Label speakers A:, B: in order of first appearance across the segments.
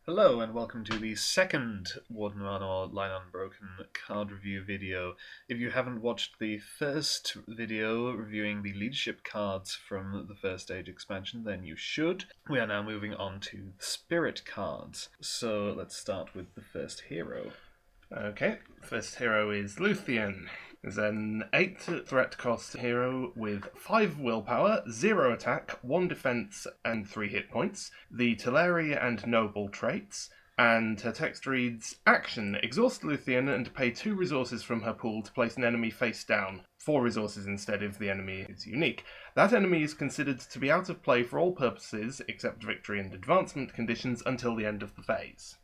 A: Hello and welcome to the second Warden Arnor Line Unbroken card review video. If you haven't watched the first video reviewing the leadership cards from the first stage expansion, then you should. We are now moving on to the spirit cards. So let's start with the first hero.
B: Okay, first hero is Luthien. Is an 8 threat cost hero with 5 willpower, 0 attack, 1 defense, and 3 hit points. The Teleri and Noble traits. And her text reads, Action, exhaust Luthien and pay 2 resources from her pool to place an enemy face down. 4 resources instead if the enemy is unique. That enemy is considered to be out of play for all purposes except victory and advancement conditions until the end of the phase.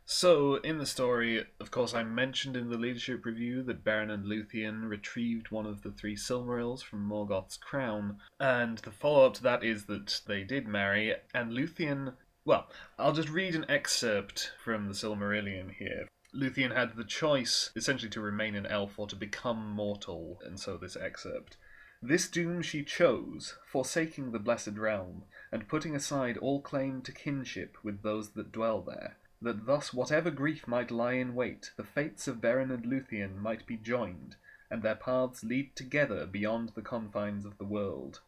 A: So, in the story, of course, I mentioned in the leadership review that Beren and Luthien retrieved one of the 3 Silmarils from Morgoth's crown, and the follow-up to that is that they did marry, and Luthien... Well, I'll just read an excerpt from the Silmarillion here. Luthien had the choice, essentially, to remain an elf or to become mortal, and so this excerpt. This doom she chose, forsaking the blessed realm, and putting aside all claim to kinship with those that dwell there, that thus whatever grief might lie in wait, the fates of Beren and Luthien might be joined, and their paths lead together beyond the confines of the world.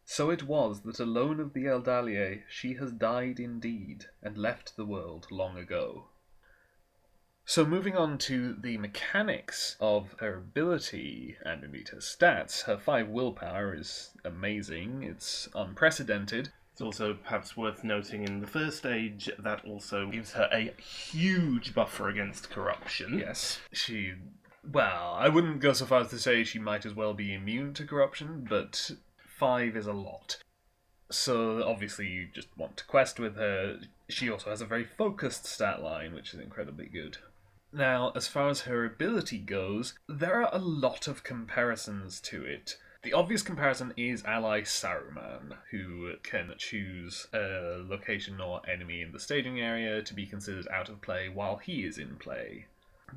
A: So it was that alone of the Eldalier she has died indeed, and left the world long ago. So moving on to the mechanics of her ability, and indeed her stats, her 5 willpower is amazing, it's unprecedented.
B: It's also perhaps worth noting in the first stage that also gives her a huge buffer against corruption.
A: Yes, well, I wouldn't go so far as to say she might as well be immune to corruption, but 5 is a lot. So obviously you just want to quest with her. She also has a very focused stat line, which is incredibly good. Now, as far as her ability goes, there are a lot of comparisons to it. The obvious comparison is ally Saruman, who can choose a location or enemy in the staging area to be considered out of play while he is in play.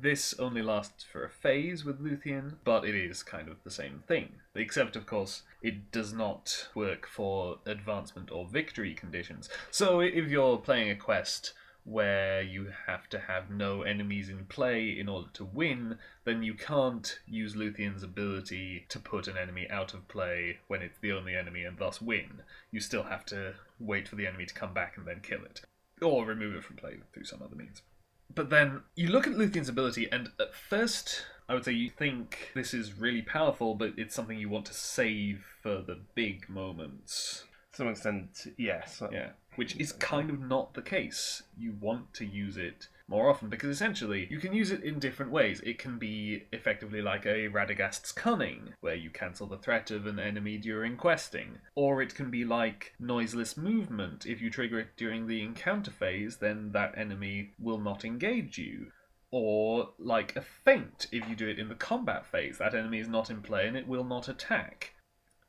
A: This only lasts for a phase with Luthien, but it is kind of the same thing. Except, of course, it does not work for advancement or victory conditions. So if you're playing a quest where you have to have no enemies in play in order to win, then you can't use Luthien's ability to put an enemy out of play when it's the only enemy and thus win. You still have to wait for the enemy to come back and then kill it. Or remove it from play through some other means. But then, you look at Luthien's ability, and at first, I would say you think this is really powerful, but it's something you want to save for the big moments.
B: To some extent, yes.
A: Yeah, which is kind of not the case. You want to use it more often, because essentially, you can use it in different ways. It can be effectively like a Radagast's Cunning, where you cancel the threat of an enemy during questing. Or it can be like Noiseless Movement. If you trigger it during the encounter phase, then that enemy will not engage you. Or like a Feint. If you do it in the combat phase, that enemy is not in play and it will not attack.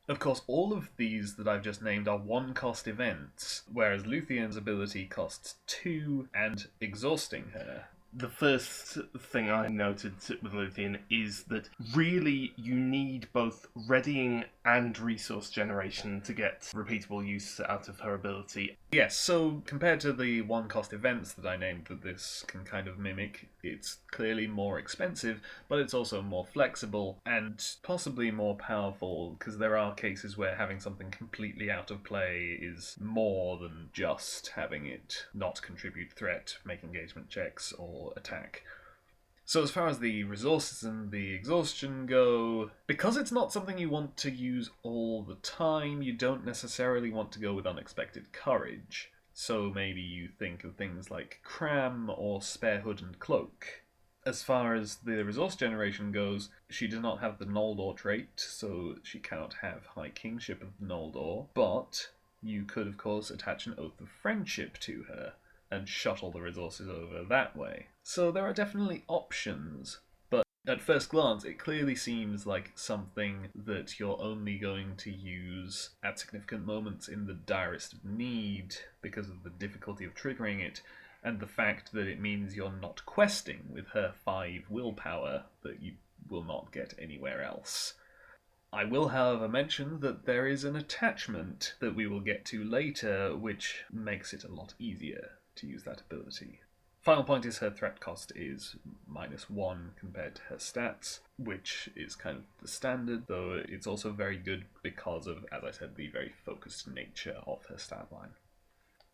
A: Of course, all of these that I've just named are 1-cost events, whereas Luthien's ability costs 2 and exhausting her.
B: The first thing I noted with Luthien is that really you need both readying and resource generation to get repeatable use out of her ability.
A: Yes, so compared to the 1-cost events that I named that this can kind of mimic, it's clearly more expensive, but it's also more flexible and possibly more powerful, because there are cases where having something completely out of play is more than just having it not contribute threat, make engagement checks, or attack. So as far as the resources and the exhaustion go, because it's not something you want to use all the time, you don't necessarily want to go with Unexpected Courage. So maybe you think of things like Cram or Spare Hood and Cloak. As far as the resource generation goes, she does not have the Noldor trait, so she cannot have High Kingship of Noldor, but you could of course attach an Oath of Friendship to her and shuttle the resources over that way. So there are definitely options, but at first glance it clearly seems like something that you're only going to use at significant moments in the direst of need because of the difficulty of triggering it, and the fact that it means you're not questing with her 5 willpower that you will not get anywhere else. I will, however, mention that there is an attachment that we will get to later which makes it a lot easier. to use that ability. Final point is her threat cost is -1 compared to her stats, which is kind of the standard, though it's also very good because of, as I said, the very focused nature of her stat line.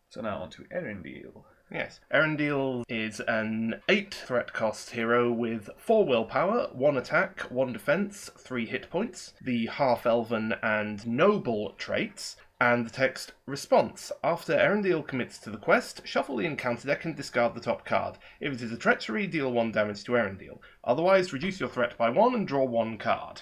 A: So now on to Erendil.
B: Yes. Erendil is an 8 threat cost hero with 4 willpower, 1 attack, 1 defense, 3 hit points, the half-elven and noble traits, and the text response. After Erendil commits to the quest, shuffle the encounter deck and discard the top card. If it is a treachery, deal 1 damage to Erendil. Otherwise, reduce your threat by 1 and draw 1 card.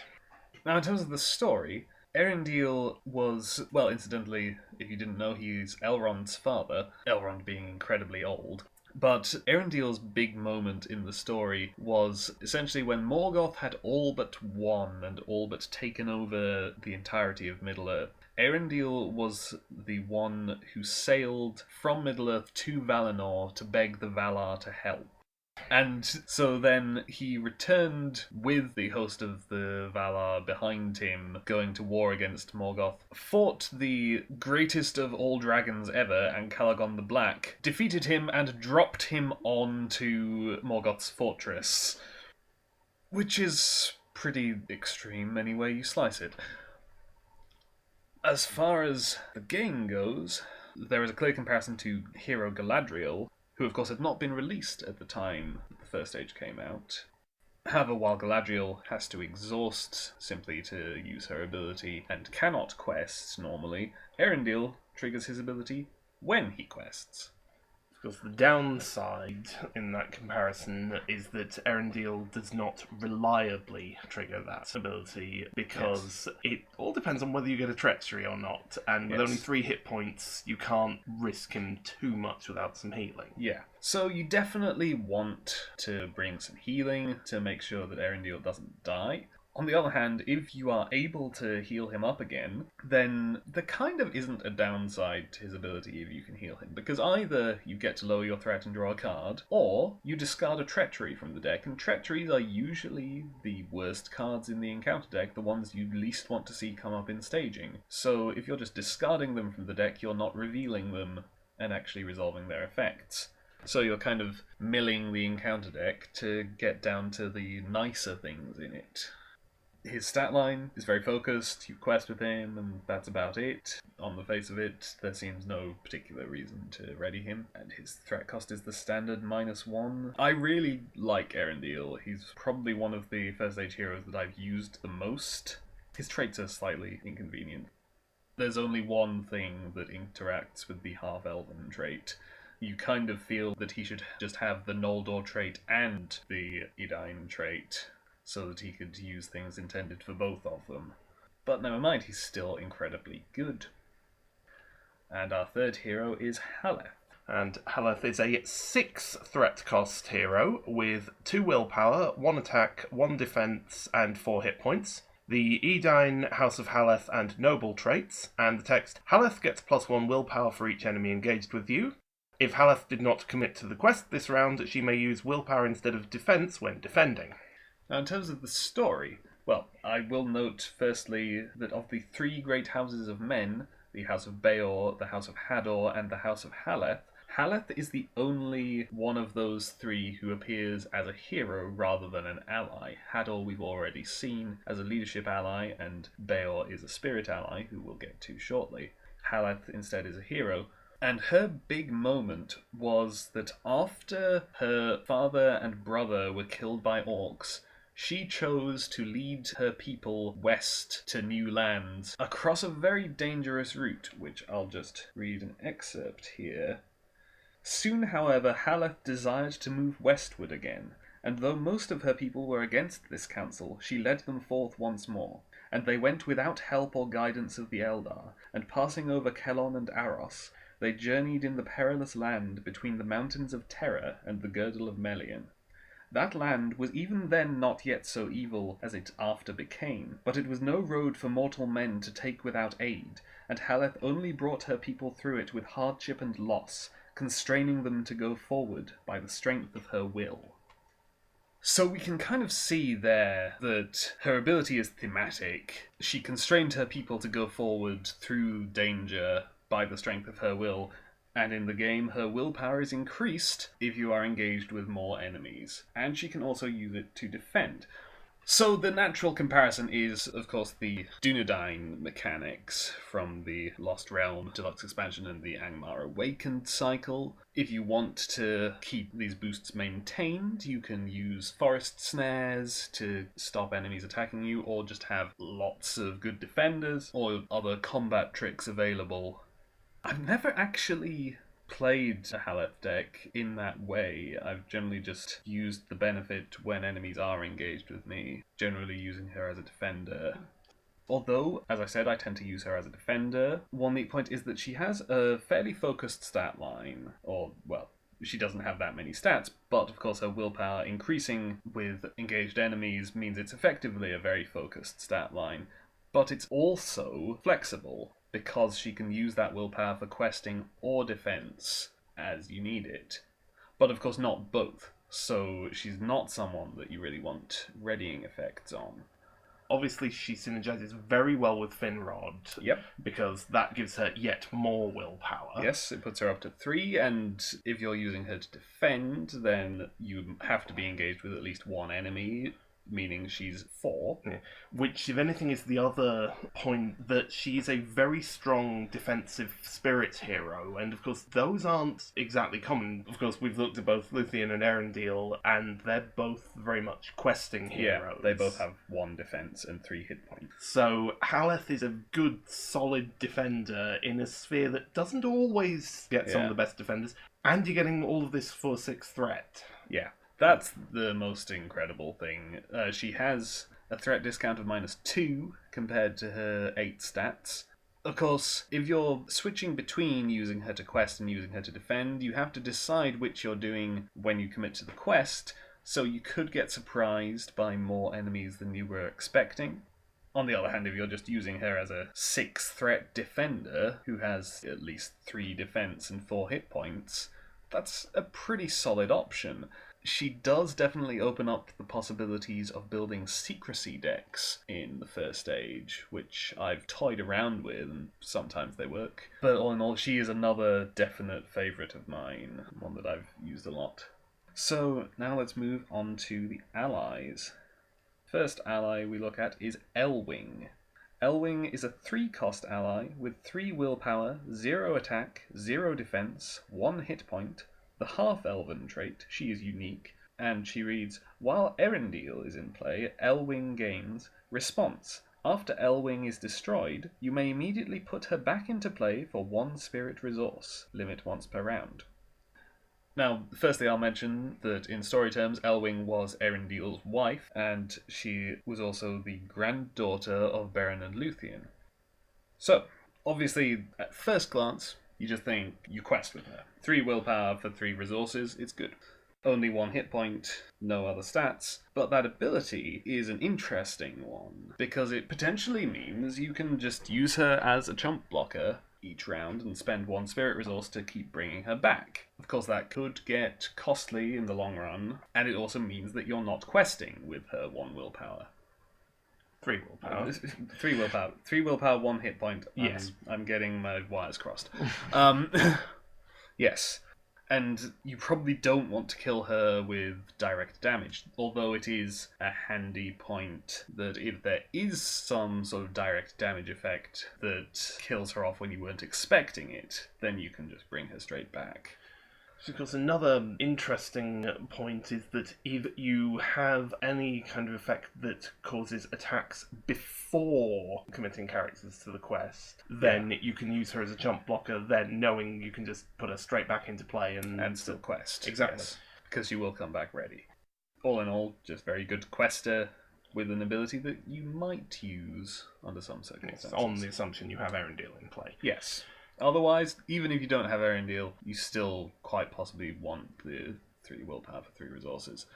A: Now, in terms of the story, Erendil was, well, incidentally, if you didn't know, he's Elrond's father, Elrond being incredibly old. But Erendil's big moment in the story was essentially when Morgoth had all but won and all but taken over the entirety of Middle-earth. Erendil was the one who sailed from Middle-earth to Valinor to beg the Valar to help. And so then he returned with the host of the Valar behind him, going to war against Morgoth, fought the greatest of all dragons ever, Ancalagon the Black, defeated him and dropped him onto Morgoth's fortress. Which is pretty extreme any way you slice it. As far as the game goes, there is a clear comparison to Hero Galadriel, who of course had not been released at the time the first age came out. However, while Galadriel has to exhaust simply to use her ability and cannot quest normally, Erendil triggers his ability when he quests.
B: Because the downside in that comparison is that Erendil does not reliably trigger that ability because it all depends on whether you get a treachery or not, and with only 3 hit points you can't risk him too much without some healing.
A: Yeah, so you definitely want to bring some healing to make sure that Erendil doesn't die. On the other hand, if you are able to heal him up again, then there kind of isn't a downside to his ability if you can heal him, because either you get to lower your threat and draw a card, or you discard a treachery from the deck, and treacheries are usually the worst cards in the encounter deck, the ones you least want to see come up in staging. So if you're just discarding them from the deck, you're not revealing them and actually resolving their effects. So you're kind of milling the encounter deck to get down to the nicer things in it. His stat line is very focused, you quest with him, and that's about it. On the face of it, there seems no particular reason to ready him, and his threat cost is the standard -1. I really like Erendil. He's probably one of the first age heroes that I've used the most. His traits are slightly inconvenient. There's only one thing that interacts with the half-elven trait. You kind of feel that he should just have the Noldor trait and the Edain trait, so that he could use things intended for both of them. But never mind, he's still incredibly good. And our third hero is Haleth.
B: And Haleth is a 6 threat cost hero with 2 willpower, 1 attack, 1 defense, and 4 hit points. The Edain, House of Haleth, and Noble traits, and the text, Haleth gets +1 willpower for each enemy engaged with you. If Haleth did not commit to the quest this round, she may use willpower instead of defense when defending.
A: Now, in terms of the story, well, I will note firstly that of the 3 great houses of men, the House of Beor, the House of Hador, and the House of Haleth, Haleth is the only one of those 3 who appears as a hero rather than an ally. Hador we've already seen as a leadership ally, and Beor is a spirit ally, who we'll get to shortly. Haleth instead is a hero. And her big moment was that after her father and brother were killed by orcs, she chose to lead her people west to new lands across a very dangerous route, which I'll just read an excerpt here. Soon, however, Haleth desired to move westward again, and though most of her people were against this counsel, she led them forth once more, and they went without help or guidance of the Eldar, and passing over Kelon and Aros, they journeyed in the perilous land between the mountains of Terror and the girdle of Melian. That land was even then not yet so evil as it after became, but it was no road for mortal men to take without aid, and Haleth only brought her people through it with hardship and loss, constraining them to go forward by the strength of her will. So we can kind of see there that her ability is thematic. She constrained her people to go forward through danger by the strength of her will, And in the game, her willpower is increased if you are engaged with more enemies. And she can also use it to defend. So the natural comparison is, of course, the Dunedain mechanics from the Lost Realm Deluxe Expansion and the Angmar Awakened cycle. If you want to keep these boosts maintained, you can use forest snares to stop enemies attacking you, or just have lots of good defenders, or other combat tricks available. I've never actually played a Haleth deck in that way. I've generally just used the benefit when enemies are engaged with me, generally using her as a defender. Although, as I said, I tend to use her as a defender. One neat point is that she has a fairly focused stat line, or, well, she doesn't have that many stats, but of course her willpower increasing with engaged enemies means it's effectively a very focused stat line. But it's also flexible, because she can use that willpower for questing or defense as you need it. But of course not both, so she's not someone that you really want readying effects on.
B: Obviously, she synergizes very well with Finrod.
A: Yep.
B: Because that gives her yet more willpower.
A: Yes, it puts her up to 3, and if you're using her to defend, then you have to be engaged with at least one enemy, meaning she's 4.
B: Yeah. Which, if anything, is the other point, that she's a very strong defensive spirit hero, and of course those aren't exactly common. Of course, we've looked at both Luthien and Erendil, and they're both very much questing heroes.
A: Yeah, they both have 1 defense and 3 hit points.
B: So Haleth is a good, solid defender in a sphere that doesn't always get some of the best defenders, and you're getting all of this for 6 threat.
A: Yeah. That's the most incredible thing. She has a threat discount of -2 compared to her 8 stats. Of course, if you're switching between using her to quest and using her to defend, you have to decide which you're doing when you commit to the quest, so you could get surprised by more enemies than you were expecting. On the other hand, if you're just using her as a 6 threat defender, who has at least 3 defense and 4 hit points, that's a pretty solid option. She does definitely open up the possibilities of building secrecy decks in the first age, which I've toyed around with, and sometimes they work. But all in all, she is another definite favourite of mine, one that I've used a lot. So now let's move on to the allies. First ally we look at is Elwing. Elwing is a 3-cost ally with 3 willpower, 0 attack, 0 defense, 1 hit point. The half-elven trait, she is unique, and she reads, while Erendil is in play, Elwing gains response. After Elwing is destroyed, you may immediately put her back into play for 1 spirit resource, limit once per round. Now, firstly I'll mention that in story terms, Elwing was Erendil's wife, and she was also the granddaughter of Beren and Luthien. So, obviously, at first glance, you just think you quest with her. 3 willpower for 3 resources, it's good. Only 1 hit point, no other stats, but that ability is an interesting one, because it potentially means you can just use her as a chump blocker each round and spend 1 spirit resource to keep bringing her back. Of course, that could get costly in the long run, and it also means that you're not questing with her 1 willpower.
B: 3 willpower.
A: 3 willpower. 3 willpower, 1 hit point.
B: Yes.
A: I'm getting my wires crossed. Yes. And you probably don't want to kill her with direct damage, although it is a handy point that if there is some sort of direct damage effect that kills her off when you weren't expecting it, then you can just bring her straight back.
B: Of course, another interesting point is that if you have any kind of effect that causes attacks before committing characters to the quest, then you can use her as a jump blocker, then knowing you can just put her straight back into play
A: And still quest.
B: Exactly.
A: Yes, because you will come back ready. All in all, just very good quester with an ability that you might use under some circumstances.
B: On the assumption you have Erendil in play.
A: Yes. Otherwise, even if you don't have Erendil, you still quite possibly want the 3 willpower for 3 resources.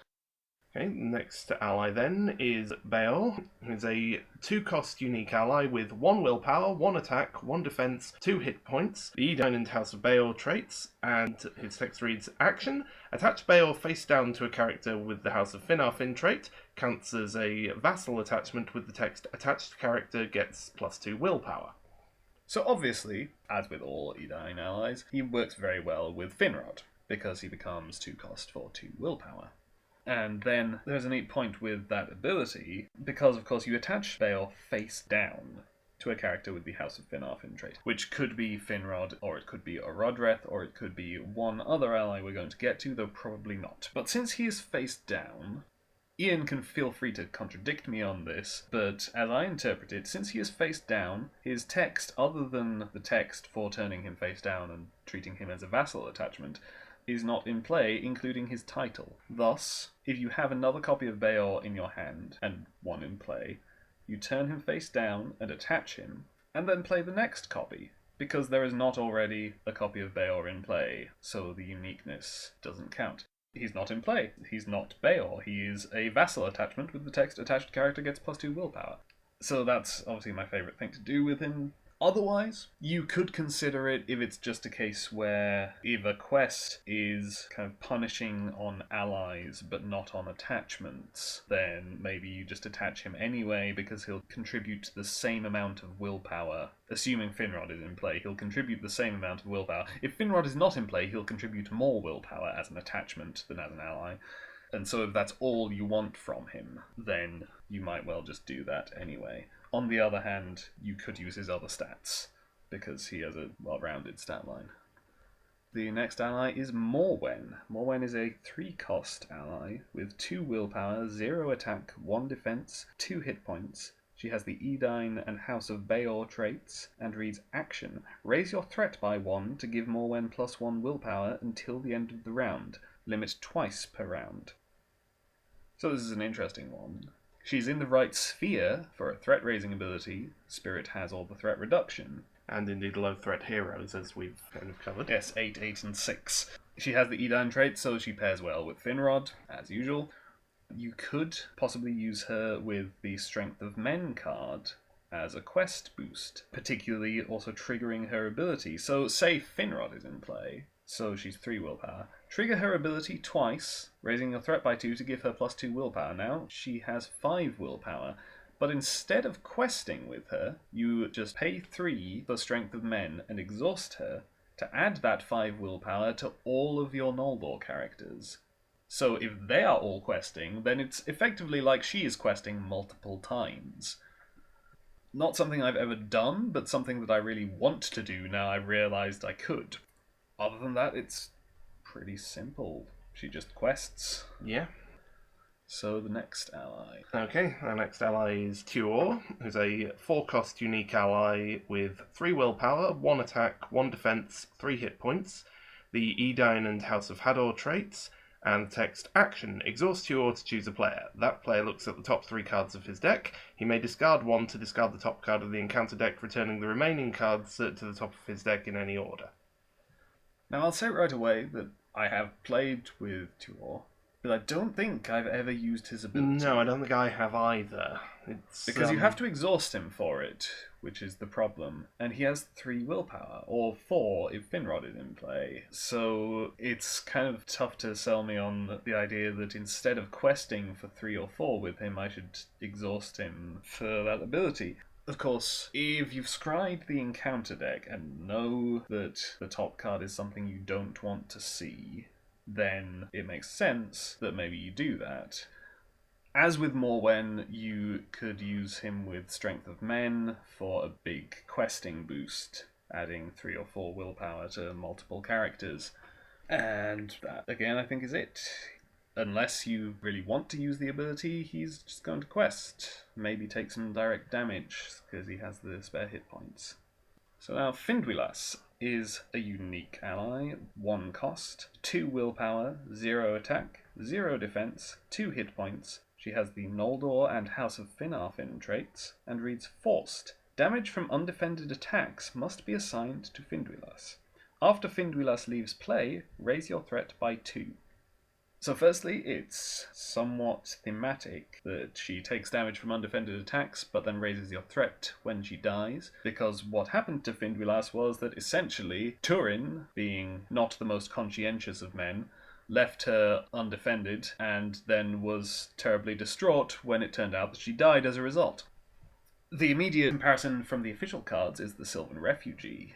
B: Okay, next ally then is Baal, who is a 2-cost unique ally with 1 willpower, 1 attack, 1 defense, 2 hit points. The Edine and House of Baal traits, and his text reads, action, attach Baal face down to a character with the House of Finarfin trait, counts as a vassal attachment with the text attached character gets +2 willpower.
A: So obviously, as with all Edain allies, he works very well with Finrod, because he becomes 2 cost for 2 willpower. And then there's a neat point with that ability, because of course you attach Beor face down to a character with the House of Finarfin trait, which could be Finrod, or it could be Orodreth, or it could be one other ally we're going to get to, though probably not. But since he is face down, Ian can feel free to contradict me on this, but as I interpret it, since he is face down, his text, other than the text for turning him face down and treating him as a vassal attachment, is not in play, including his title. Thus, if you have another copy of Beor in your hand, and one in play, you turn him face down and attach him, and then play the next copy, because there is not already a copy of Beor in play, so the uniqueness doesn't count. He's not in play. He's not Beor. He is a vassal attachment with the text attached character gets +2 willpower. So that's obviously my favourite thing to do with him. Otherwise, you could consider it if it's just a case where if a quest is kind of punishing on allies but not on attachments, then maybe you just attach him anyway because he'll contribute the same amount of willpower. Assuming Finrod is in play, he'll contribute the same amount of willpower. If Finrod is not in play, he'll contribute more willpower as an attachment than as an ally. And so if that's all you want from him, then you might well just do that anyway. On the other hand, you could use his other stats, because he has a well-rounded stat line. The next ally is Morwen. Morwen is a 3-cost ally with 2 willpower, 0 attack, 1 defense, 2 hit points. She has the Edain and House of Beor traits, and reads Action. Raise your threat by 1 to give Morwen +1 willpower until the end of the round. Limit twice per round. So this is an interesting one. She's in the right sphere for a threat-raising ability. Spirit has all the threat reduction.
B: And indeed low-threat heroes, as we've kind of covered.
A: Yes, 8, 8, and 6. She has the Edain trait, so she pairs well with Finrod, as usual. You could possibly use her with the Strength of Men card as a quest boost, particularly also triggering her ability. So say Finrod is in play, so she's 3 willpower. Trigger her ability twice, raising your threat by 2 to give her +2 willpower. Now she has 5 willpower, but instead of questing with her, you just pay 3 for Strength of Men and exhaust her to add that 5 willpower to all of your Noldor characters. So if they are all questing, then it's effectively like she is questing multiple times. Not something I've ever done, but something that I really want to do now I've realised I could. Other than that, it's pretty simple. She just quests.
B: Yeah.
A: So the next ally.
B: Okay, our next ally is Tuor, who's a 4-cost unique ally with 3 willpower, 1 attack, 1 defense, 3 hit points, the Edain and House of Hador traits, and text Action. Exhaust Tuor to choose a player. That player looks at the top 3 cards of his deck. He may discard 1 to discard the top card of the encounter deck, returning the remaining cards to the top of his deck in any order.
A: Now I'll say right away that I have played with Tuor, but I don't think I've ever used his ability.
B: No, I don't think I have either. It's
A: because you have to exhaust him for it, which is the problem. And he has 3 willpower, or 4 if Finrod is in play. So it's kind of tough to sell me on the idea that instead of questing for 3 or 4 with him, I should exhaust him for that ability. Of course, if you've scried the encounter deck and know that the top card is something you don't want to see, then it makes sense that maybe you do that. As with Morwen, you could use him with Strength of Men for a big questing boost, adding 3 or 4 willpower to multiple characters. And that, again, I think is it. Unless you really want to use the ability, he's just going to quest. Maybe take some direct damage, because he has the spare hit points. So now Finduilas is a unique ally, 1 cost, 2 willpower, 0 attack, 0 defense, 2 hit points. She has the Noldor and House of Finarfin traits, and reads Forced. Damage from undefended attacks must be assigned to Finduilas. After Finduilas leaves play, raise your threat by 2. So firstly, it's somewhat thematic that she takes damage from undefended attacks, but then raises your threat when she dies, because what happened to Finduilas was that essentially Turin, being not the most conscientious of men, left her undefended and then was terribly distraught when it turned out that she died as a result. The immediate comparison from the official cards is the Sylvan Refugee,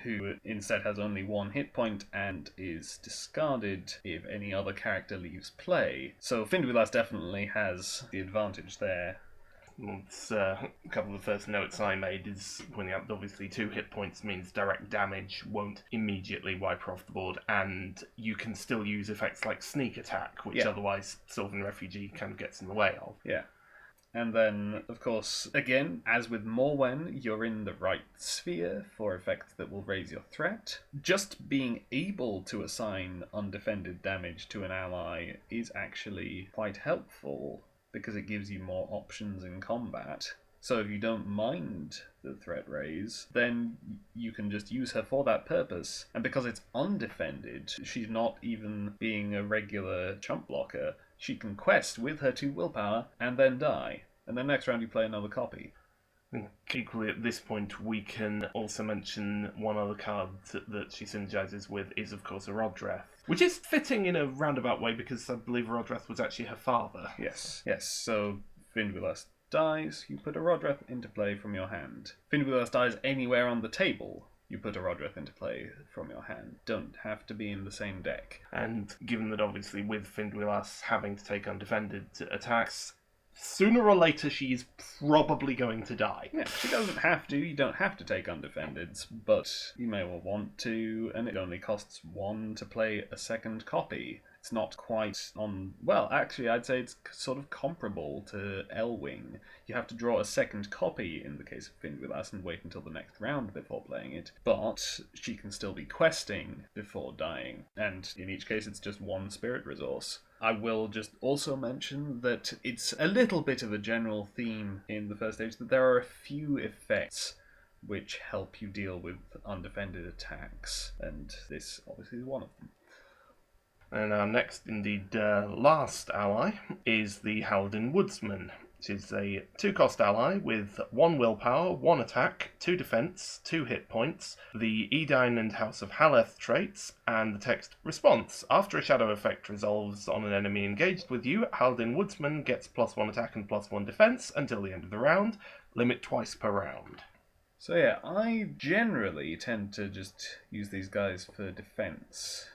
A: who instead has only 1 hit point and is discarded if any other character leaves play. So Finduilas definitely has the advantage there.
B: It's, a couple of the first notes I made is pointing out that obviously 2 hit points means direct damage won't immediately wipe her off the board, and you can still use effects like sneak attack, which otherwise Sylvan Refugee kind of gets in the way of.
A: Yeah. And then, of course, again, as with Morwen, you're in the right sphere for effects that will raise your threat. Just being able to assign undefended damage to an ally is actually quite helpful, because it gives you more options in combat. So if you don't mind the threat raise, then you can just use her for that purpose. And because it's undefended, she's not even being a regular chump blocker. She can quest with her 2 willpower and then die. And then next round you play another copy.
B: Equally, at this point, we can also mention one other card that she synergizes with is, of course, Arodreth, which is fitting in a roundabout way because I believe Arodreth was actually her father.
A: Yes. So Finduilas dies, you put Arodreth into play from your hand. Finduilas dies anywhere on the table, you put Arodreth into play from your hand. Don't have to be in the same deck.
B: And given that obviously with Finduilas having to take undefended attacks, sooner or later she is probably going to die.
A: Yeah, she doesn't have to. You don't have to take undefendeds, but you may well want to, and it only costs 1 to play a second copy. It's not quite on... Well, actually, I'd say it's sort of comparable to Elwing. You have to draw a second copy in the case of Finduilas and wait until the next round before playing it. But she can still be questing before dying. And in each case, it's just 1 spirit resource. I will just also mention that it's a little bit of a general theme in the first stage that there are a few effects which help you deal with undefended attacks. And this obviously is one of them.
B: And our next, indeed last ally, is the Halden Woodsman, which is a 2-cost ally with 1 willpower, 1 attack, 2 defense, 2 hit points, the Edine and House of Haleth traits, and the text response. After a shadow effect resolves on an enemy engaged with you, Halden Woodsman gets +1 attack and +1 defense until the end of the round, limit twice per round.
A: So yeah, I generally tend to just use these guys for defense,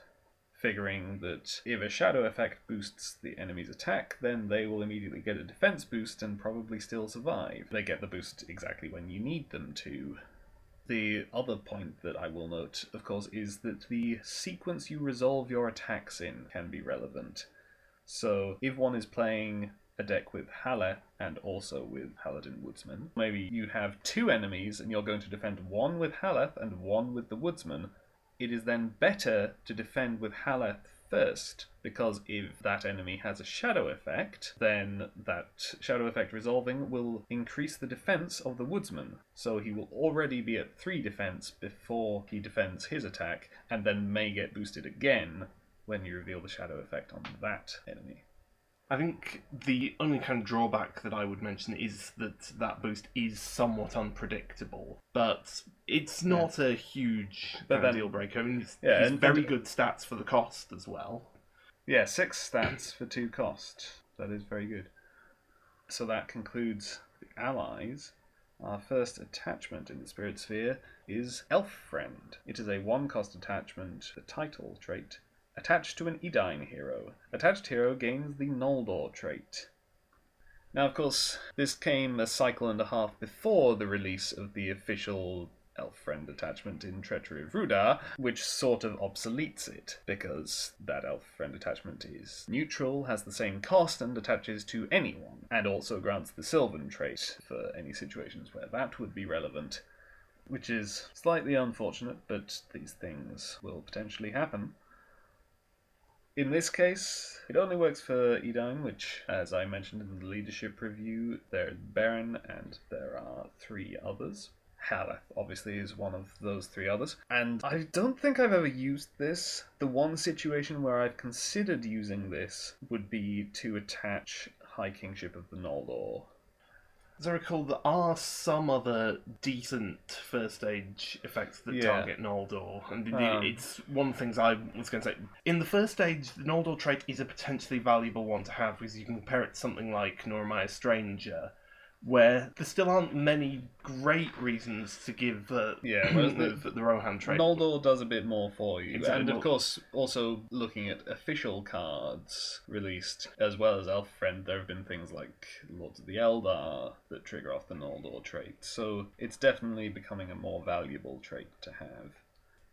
A: figuring that if a shadow effect boosts the enemy's attack, then they will immediately get a defense boost and probably still survive. They get the boost exactly when you need them to. The other point that I will note, of course, is that the sequence you resolve your attacks in can be relevant. So if one is playing a deck with Haleth and also with Halden Woodsman, maybe you have 2 enemies and you're going to defend 1 with Haleth and 1 with the Woodsman, it is then better to defend with Haleth first, because if that enemy has a shadow effect, then that shadow effect resolving will increase the defense of the Woodsman. So he will already be at 3 defense before he defends his attack, and then may get boosted again when you reveal the shadow effect on that enemy.
B: I think the only kind of drawback that I would mention is that that boost is somewhat unpredictable, but it's not a huge deal breaker. I mean, it's very good stats for the cost as well.
A: Yeah, 6 stats for 2 cost. That is very good. So that concludes the allies. Our first attachment in the Spirit Sphere is Elf Friend. It is a 1-cost attachment, a title trait, attached to an Edine hero. Attached hero gains the Noldor trait. Now, of course, this came a cycle and a half before the release of the official Elf Friend attachment in Treachery of Rudar, which sort of obsoletes it, because that Elf Friend attachment is neutral, has the same cost, and attaches to anyone, and also grants the Sylvan trait for any situations where that would be relevant, which is slightly unfortunate, but these things will potentially happen. In this case, it only works for Edine, which, as I mentioned in the leadership review, there's Baron and there are 3 others. Haleth, obviously, is one of those 3 others. And I don't think I've ever used this. The one situation where I've considered using this would be to attach High Kingship of the Noldor.
B: As I recall, there are some other decent first stage effects that target Noldor. And it's one of the things I was going to say. In the first stage, the Noldor trait is a potentially valuable one to have, because you can compare it to something like Noromaya Stranger, where there still aren't many great reasons to give
A: Whereas
B: the Rohan trait.
A: Noldor does a bit more for you.
B: Exactly.
A: And of course, also looking at official cards released, as well as Elf-Friend, there have been things like Lords of the Eldar that trigger off the Noldor trait. So it's definitely becoming a more valuable trait to have.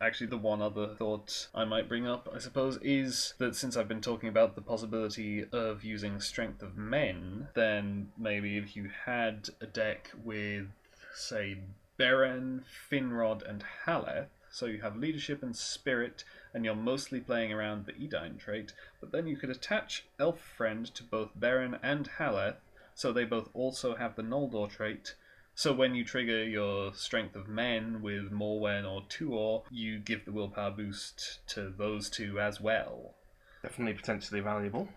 A: Actually, the one other thought I might bring up, I suppose, is that since I've been talking about the possibility of using Strength of Men, then maybe if you had a deck with, say, Beren, Finrod, and Haleth, so you have leadership and spirit, and you're mostly playing around the Edine trait, but then you could attach Elf-Friend to both Beren and Haleth, so they both also have the Noldor trait. So when you trigger your Strength of Men with Morwen or Tuor, you give the willpower boost to those two as well.
B: Definitely potentially valuable.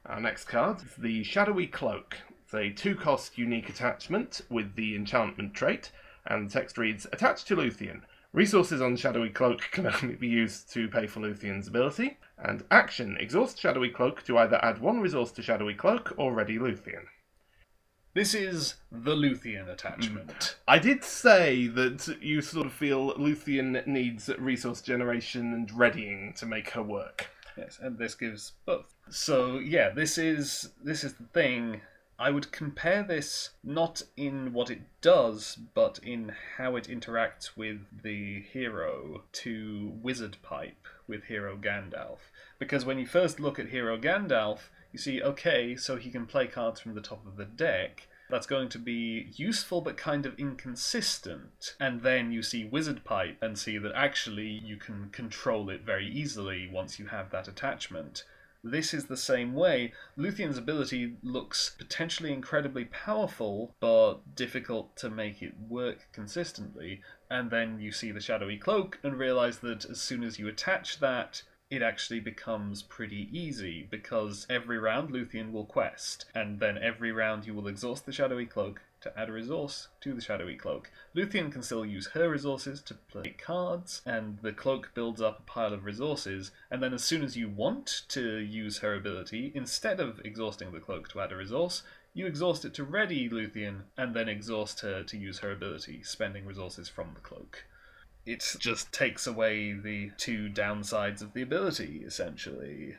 B: Our next card is the Shadowy Cloak. It's a 2-cost unique attachment with the enchantment trait, and the text reads, attached to Luthien. Resources on Shadowy Cloak can only be used to pay for Luthien's ability. And action, exhaust Shadowy Cloak to either add 1 resource to Shadowy Cloak or ready Luthien.
A: This is the Luthien attachment.
B: I did say that you sort of feel Luthien needs resource generation and readying to make her work.
A: Yes, and this gives both. So yeah, this is the thing. I would compare this not in what it does, but in how it interacts with the hero to Wizard Pipe with Hero Gandalf. Because when you first look at Hero Gandalf, you see, okay, so he can play cards from the top of the deck. That's going to be useful but kind of inconsistent. And then you see Wizard Pipe and see that actually you can control it very easily once you have that attachment. This is the same way. Luthien's ability looks potentially incredibly powerful, but difficult to make it work consistently. And then you see the Shadowy Cloak and realize that as soon as you attach that, it actually becomes pretty easy, because every round Luthien will quest, and then every round you will exhaust the Shadowy Cloak to add a resource to the Shadowy Cloak. Luthien can still use her resources to play cards, and the cloak builds up a pile of resources, and then as soon as you want to use her ability, instead of exhausting the cloak to add a resource, you exhaust it to ready Luthien, and then exhaust her to use her ability, spending resources from the cloak. It just takes away the 2 downsides of the ability, essentially.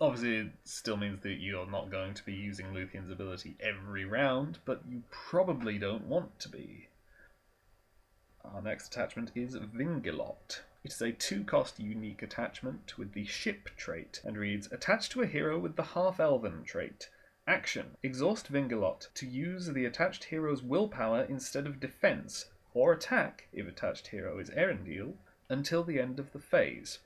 A: Obviously, it still means that you're not going to be using Luthien's ability every round, but you probably don't want to be. Our next attachment is Vingilot. It is a 2-cost unique attachment with the Ship trait, and reads, attached to a hero with the Half-Elven trait. Action, exhaust Vingilot to use the attached hero's willpower instead of defense, or attack, if attached hero is Erendil, until the end of the phase.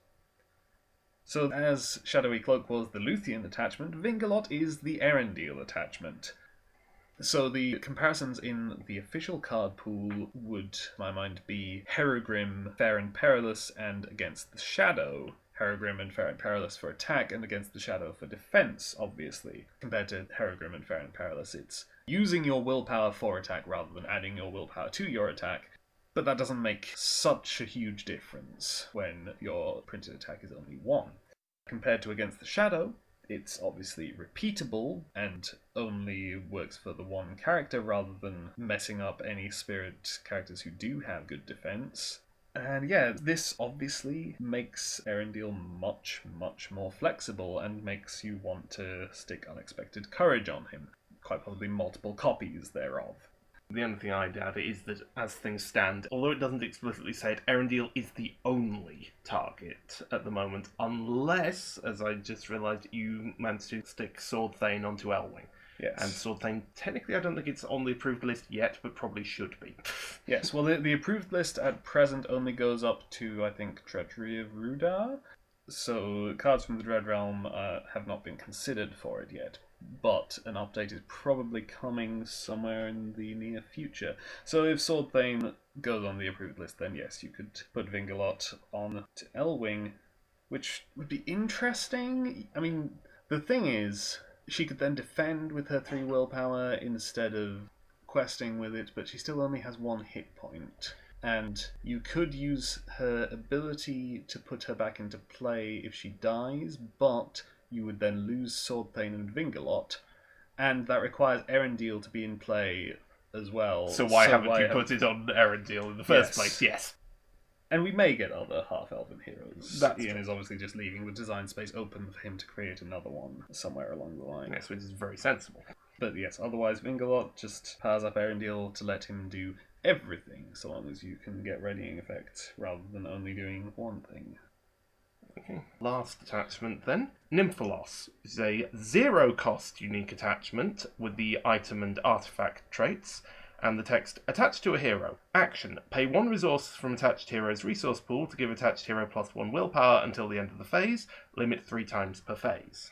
A: So as Shadowy Cloak was the Luthien attachment, Vingilot is the Erendil attachment. So the comparisons in the official card pool would, to my mind, be Herogrim, Fair and Perilous, and Against the Shadow. Herogrim and Fair and Perilous for attack, and Against the Shadow for defense, obviously. Compared to Herogrim and Fair and Perilous, it's using your willpower for attack rather than adding your willpower to your attack. But that doesn't make such a huge difference when your printed attack is only 1. Compared to Against the Shadow, it's obviously repeatable and only works for the one character rather than messing up any spirit characters who do have good defense. And yeah, this obviously makes Erendil much, much more flexible and makes you want to stick Unexpected Courage on him. Quite possibly multiple copies thereof.
B: The only thing I'd add is that, as things stand, although it doesn't explicitly say it, Erendil is the only target at the moment, unless, as I just realised, you managed to stick Sword Thane onto Elwing.
A: Yes.
B: And Sword Thane, technically I don't think it's on the approved list yet, but probably should be.
A: Yes, well the approved list at present only goes up to, I think, Treachery of Rudar. So cards from the Dread Realm have not been considered for it yet. But an update is probably coming somewhere in the near future. So if Sword Thane goes on the approved list, then yes, you could put Vingilot on to Elwing, which would be interesting. I mean, the thing is, she could then defend with her 3 willpower instead of questing with it, but she still only has 1 hit point. And you could use her ability to put her back into play if she dies, but you would then lose Sword Thane and Vingilot, and that requires Erendil to be in play as well.
B: So why haven't you put it on Erendil in the first place? Yes.
A: And we may get other half-elven heroes.
B: That's
A: Ian
B: true.
A: is obviously just leaving the design space open for him to create another one somewhere along the line.
B: Yes, which is very sensible.
A: But yes, otherwise Vingalot just powers up Erendil to let him do everything, so long as you can get readying effect, rather than only doing one thing.
B: Okay. Last attachment then. Nymphalos is a 0-cost unique attachment with the item and artifact traits, and the text, attached to a hero. Action, pay 1 resource from attached hero's resource pool to give attached hero +1 willpower until the end of the phase, limit 3 times per phase.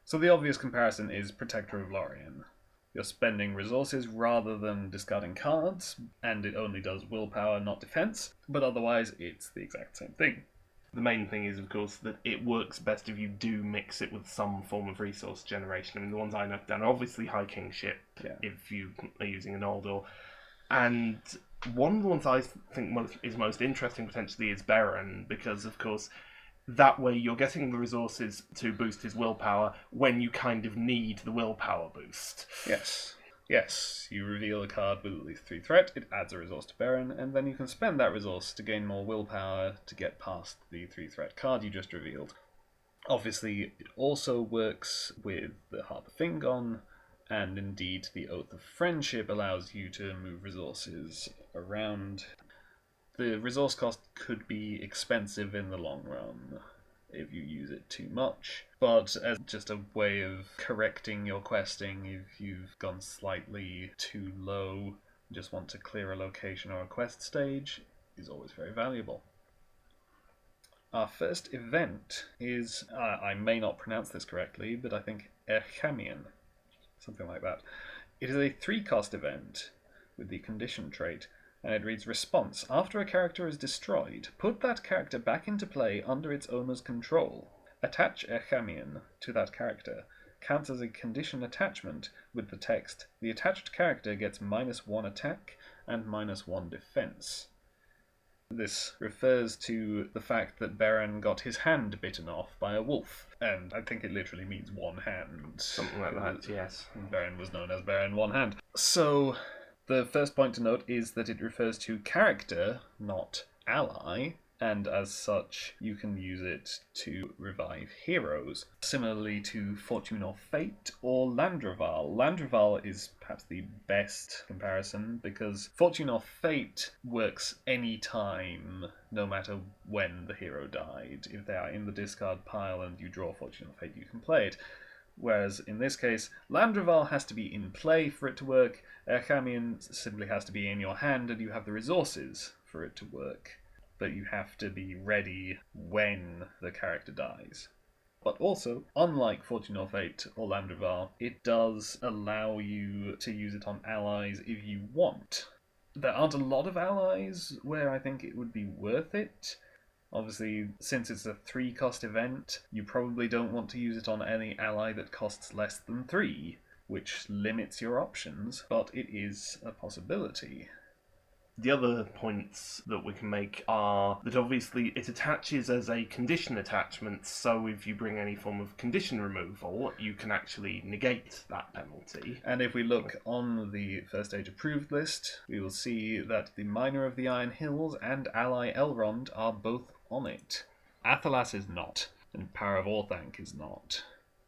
A: So the obvious comparison is Protector of Lorien. You're spending resources rather than discarding cards, and it only does willpower, not defense, but otherwise it's the exact same thing.
B: The main thing is, of course, that it works best if you do mix it with some form of resource generation. I mean, the ones I know have done are obviously High Kingship, if you are using an Aldor. And one of the ones I think is most interesting, potentially, is Baron, because, of course, that way you're getting the resources to boost his willpower when you kind of need the willpower boost.
A: Yes, you reveal a card with at least 3 threat, it adds a resource to Baron, and then you can spend that resource to gain more willpower to get past the 3 threat card you just revealed. Obviously, it also works with the Harp of Fingon, and indeed the Oath of Friendship allows you to move resources around. The resource cost could be expensive in the long run if you use it too much, but as just a way of correcting your questing if you've gone slightly too low, just want to clear a location or a quest stage, is always very valuable. Our first event is, I may not pronounce this correctly, but I think Erchamion, something like that. It is a 3-cost event with the condition trait, and it reads, Response. After a character is destroyed, put that character back into play under its owner's control. Attach Erchamion to that character. Counts as a condition attachment with the text, the attached character gets -1 attack and -1 defense. This refers to the fact that Baron got his hand bitten off by a wolf, and I think it literally means one hand.
B: Something like that, yes.
A: Baron was known as Baron One Hand. So the first point to note is that it refers to character, not ally, and as such, you can use it to revive heroes. Similarly to Fortune or Fate or Landroval. Landroval is perhaps the best comparison because Fortune or Fate works any time, no matter when the hero died. If they are in the discard pile and you draw Fortune or Fate, you can play it. Whereas in this case, Landroval has to be in play for it to work, Erchamion simply has to be in your hand and you have the resources for it to work. But you have to be ready when the character dies. But also, unlike Fortune or Fate or Landroval, it does allow you to use it on allies if you want. There aren't a lot of allies where I think it would be worth it. Obviously, since it's a 3-cost event, you probably don't want to use it on any ally that costs less than 3, which limits your options, but it is a possibility.
B: The other points that we can make are that obviously it attaches as a condition attachment, so if you bring any form of condition removal, you can actually negate that penalty.
A: And if we look on the First Age approved list, we will see that the Miner of the Iron Hills and Ally Elrond are both on it. Athelas is not, and Power of Orthanc is not.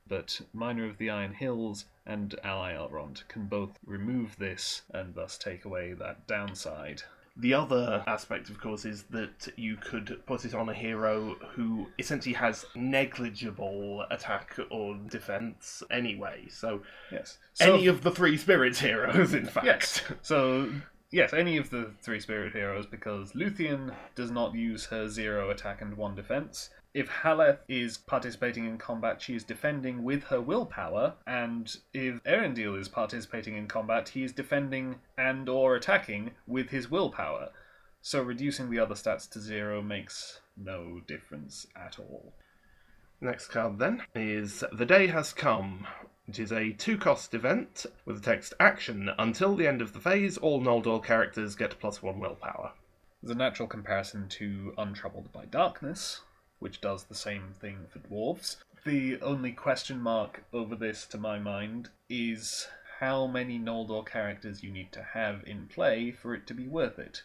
A: But Miner of the Iron Hills and Ally Elrond can both remove this and thus take away that downside.
B: The other aspect, of course, is that you could put it on a hero who essentially has negligible attack or defense anyway. So,
A: yes.
B: Any of the 3 spirit heroes, in fact.
A: Yes. So, yes, any of the 3 spirit heroes, because Luthien does not use her 0 attack and 1 defense. If Haleth is participating in combat, she is defending with her willpower, and if Erendil is participating in combat, he is defending and or attacking with his willpower. So reducing the other stats to 0 makes no difference at all.
B: Next card then is The Day Has Come, which is a 2-cost event with the text Action. Until the end of the phase, all Noldor characters get +1 willpower.
A: There's a natural comparison to Untroubled by Darkness, which does the same thing for dwarves. The only question mark over this, to my mind, is how many Noldor characters you need to have in play for it to be worth it.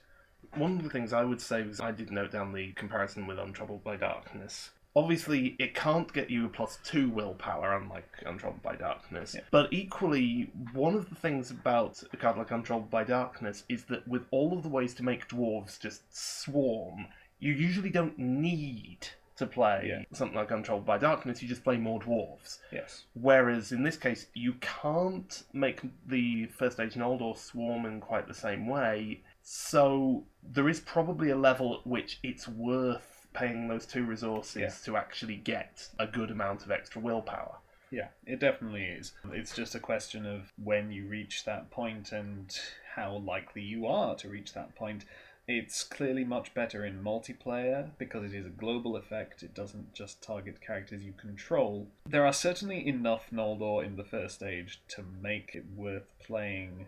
B: One of the things I would say was I did note down the comparison with Untroubled by Darkness. Obviously, it can't get you a +2 willpower, unlike Untroubled by Darkness.
A: Yeah.
B: But equally, one of the things about a card like Untroubled by Darkness is that with all of the ways to make dwarves just swarm, you usually don't need to play something like Untroubled by Darkness, you just play more dwarves.
A: Yes.
B: Whereas in this case, you can't make the First Age Noldor swarm in quite the same way, so there is probably a level at which it's worth paying those 2 resources to actually get a good amount of extra willpower.
A: Yeah, it definitely is. It's just a question of when you reach that point and how likely you are to reach that point. It's clearly much better in multiplayer because it is a global effect. It doesn't just target characters you control. There are certainly enough Noldor in the first stage to make it worth playing,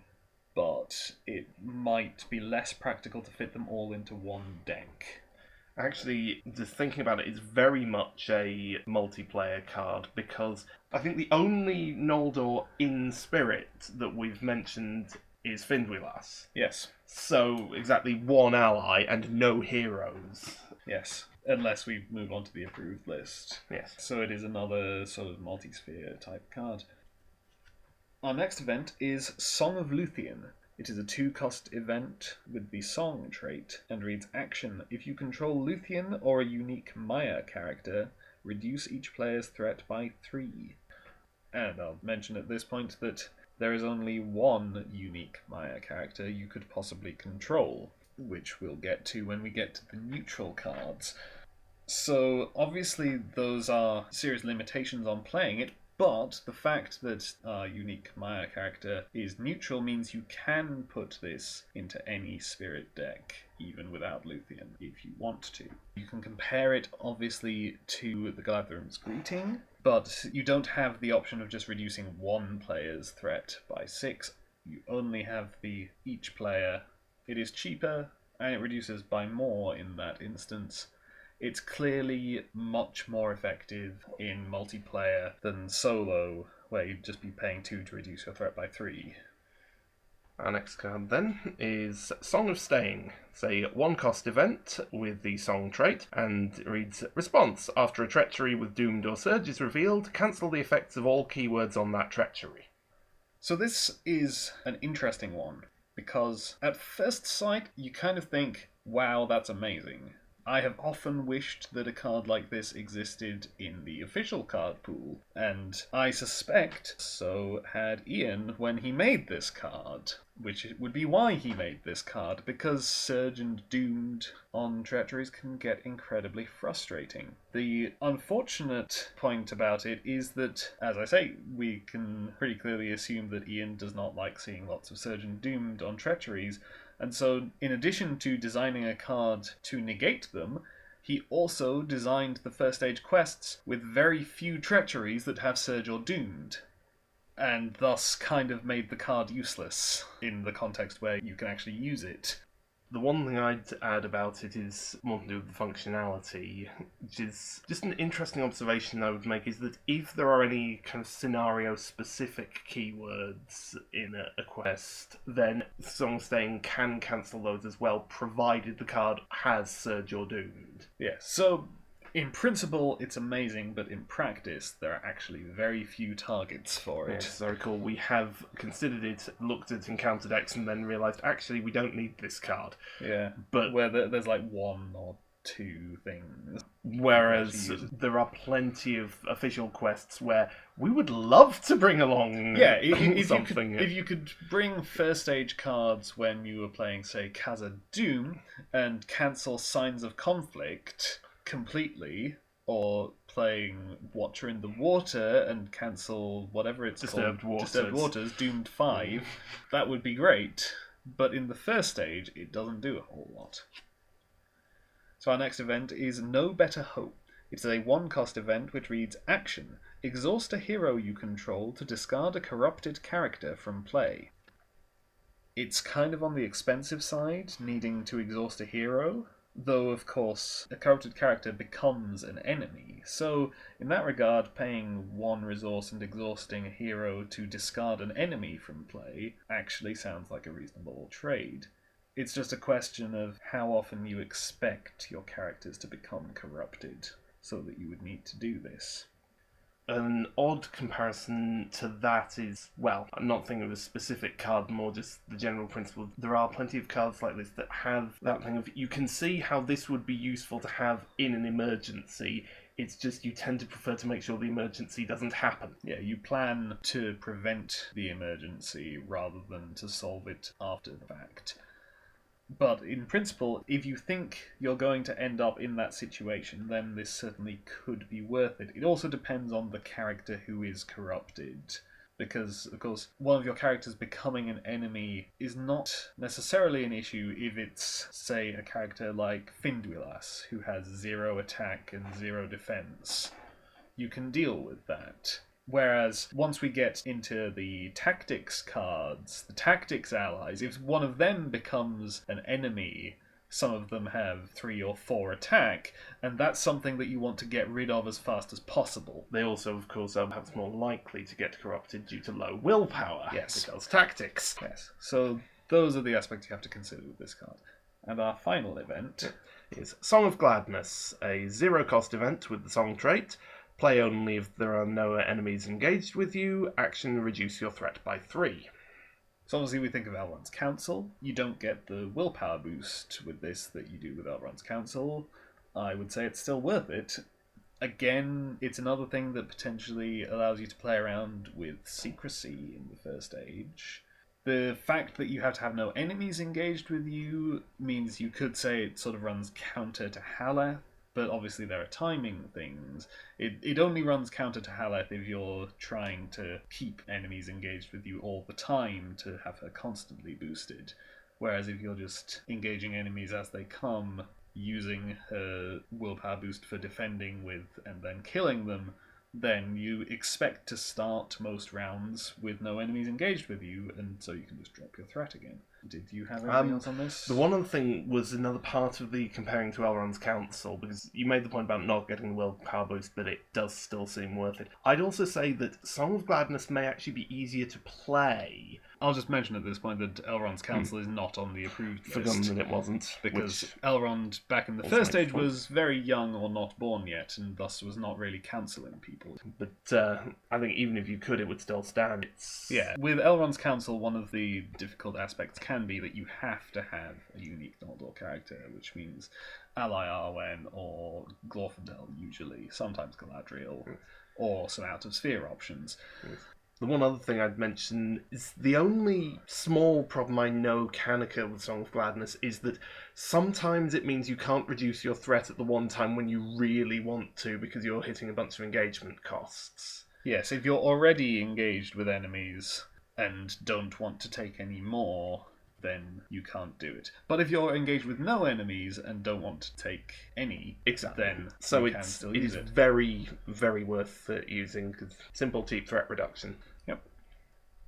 A: but it might be less practical to fit them all into one deck.
B: Actually, just thinking about it, it's very much a multiplayer card because I think the only Noldor in spirit that we've mentioned is Finduilas.
A: Yes.
B: So, exactly 1 ally and no heroes.
A: Yes. Unless we move on to the approved list.
B: Yes.
A: So it is another sort of multi-sphere type card. Our next event is Song of Luthien. It is a 2-cost event with the Song trait and reads Action. If you control Luthien or a unique Maya character, reduce each player's threat by 3. And I'll mention at this point that there is only 1 unique Maya character you could possibly control, which we'll get to when we get to the neutral cards. So obviously those are serious limitations on playing it, but the fact that our unique Maya character is neutral means you can put this into any spirit deck, even without Luthien, if you want to. You can compare it, obviously, to the Galadhrim's Greeting, but you don't have the option of just reducing one player's threat by 6. You only have the each player. It is cheaper, and it reduces by more in that instance. It's clearly much more effective in multiplayer than solo, where you'd just be paying 2 to reduce your threat by 3.
B: Our next card then is Song of Staying. It's a 1-cost event with the Song trait, and it reads, Response. After a treachery with Doomed or Surge is revealed, cancel the effects of all keywords on that treachery.
A: So this is an interesting one, because at first sight you kind of think, wow, that's amazing. I have often wished that a card like this existed in the official card pool, and I suspect so had Ian when he made this card, which would be why he made this card, because Surge and Doomed on treacheries can get incredibly frustrating. The unfortunate point about it is that, as I say, we can pretty clearly assume that Ian does not like seeing lots of Surge and Doomed on treacheries, and so, in addition to designing a card to negate them, he also designed the first stage quests with very few treacheries that have Surge or Doomed, and thus kind of made the card useless in the context where you can actually use it.
B: The one thing I'd add about it is more to do with the functionality, which is just an interesting observation I would make, is that if there are any kind of scenario-specific keywords in a quest, then Song Staying can cancel those as well, provided the card has Surge or Doomed.
A: Yeah, so in principle it's amazing, but in practice there are actually very few targets for it.
B: Yes, very cool. We have considered it, looked at Encounter decks, and then realised actually we don't need this card.
A: Yeah,
B: but
A: where there's like 1 or 2 things.
B: Whereas there are plenty of official quests where we would love to bring along something.
A: If you could bring first stage cards when you were playing, say, Khazad-dûm, and cancel Signs of Conflict completely, or playing Watcher in the Water and cancel whatever it's
B: Disturbed
A: called,
B: Waters.
A: Disturbed Waters, Doomed 5, that would be great. But in the first stage, it doesn't do a whole lot. So our next event is No Better Hope. It's a 1-cost event which reads Action. Exhaust a hero you control to discard a corrupted character from play. It's kind of on the expensive side, needing to exhaust a hero, Though, of course, a corrupted character becomes an enemy. So, in that regard, paying 1 resource and exhausting a hero to discard an enemy from play actually sounds like a reasonable trade. It's just a question of how often you expect your characters to become corrupted, so that you would need to do this.
B: An odd comparison to that is, well, I'm not thinking of a specific card, more just the general principle. There are plenty of cards like this that have that thing of, you can see how this would be useful to have in an emergency. It's just you tend to prefer to make sure the emergency doesn't happen.
A: Yeah, you plan to prevent the emergency rather than to solve it after the fact. But in principle, if you think you're going to end up in that situation, then this certainly could be worth it. It also depends on the character who is corrupted. Because, of course, one of your characters becoming an enemy is not necessarily an issue if it's, say, a character like Finduilas, who has 0 attack and 0 defense. You can deal with that. Whereas once we get into the tactics cards, the tactics allies, if one of them becomes an enemy, some of them have 3 or 4 attack, and that's something that you want to get rid of as fast as possible.
B: They also, of course, are perhaps more likely to get corrupted due to low willpower.
A: Yes.
B: Because tactics.
A: Yes. So those are the aspects you have to consider with this card. And our final event
B: is Song of Gladness, a 0-cost event with the song trait. Play only if there are no enemies engaged with you. Action, reduce your threat by 3.
A: So obviously we think of Elrond's Council. You don't get the willpower boost with this that you do with Elrond's Council. I would say it's still worth it. Again, it's another thing that potentially allows you to play around with secrecy in the First Age. The fact that you have to have no enemies engaged with you means you could say it sort of runs counter to Haleth. But obviously there are timing things. It only runs counter to Haleth if you're trying to keep enemies engaged with you all the time to have her constantly boosted. Whereas if you're just engaging enemies as they come, using her willpower boost for defending with and then killing them, then you expect to start most rounds with no enemies engaged with you, and so you can just drop your threat again. Did you have anything else on this?
B: The one other thing was another part of the comparing to Elrond's Council, because you made the point about not getting the willpower boost, but it does still seem worth it. I'd also say that Song of Gladness may actually be easier to play.
A: I'll just mention at this point that Elrond's Council is not on the approved list.
B: Forgotten that it wasn't.
A: Because Elrond, back in the First Age, was very young or not born yet, and thus was not really counselling people.
B: But I think even if you could, it would still stand.
A: Yeah, with Elrond's Council, one of the difficult aspects can be that you have to have a unique Noldor character, which means Ally Arwen or Glorfindel usually, sometimes Galadriel, or some out-of-sphere options.
B: The one other thing I'd mention is the only small problem I know can occur with Song of Gladness is that sometimes it means you can't reduce your threat at the one time when you really want to because you're hitting a bunch of engagement costs.
A: Yes, if you're already engaged with enemies and don't want to take any more, then you can't do it. But if you're engaged with no enemies and don't want to take any, then
B: so
A: you can still
B: it
A: use
B: is
A: it.
B: very, very worth using. Simple, cheap threat reduction.
A: Yep.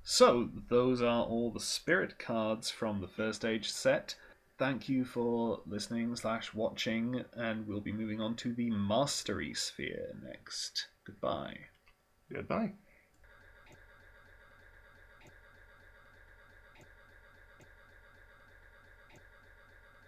A: So, those are all the spirit cards from the First Age set. Thank you for listening/watching, and we'll be moving on to the Mastery Sphere next. Goodbye.
B: Goodbye.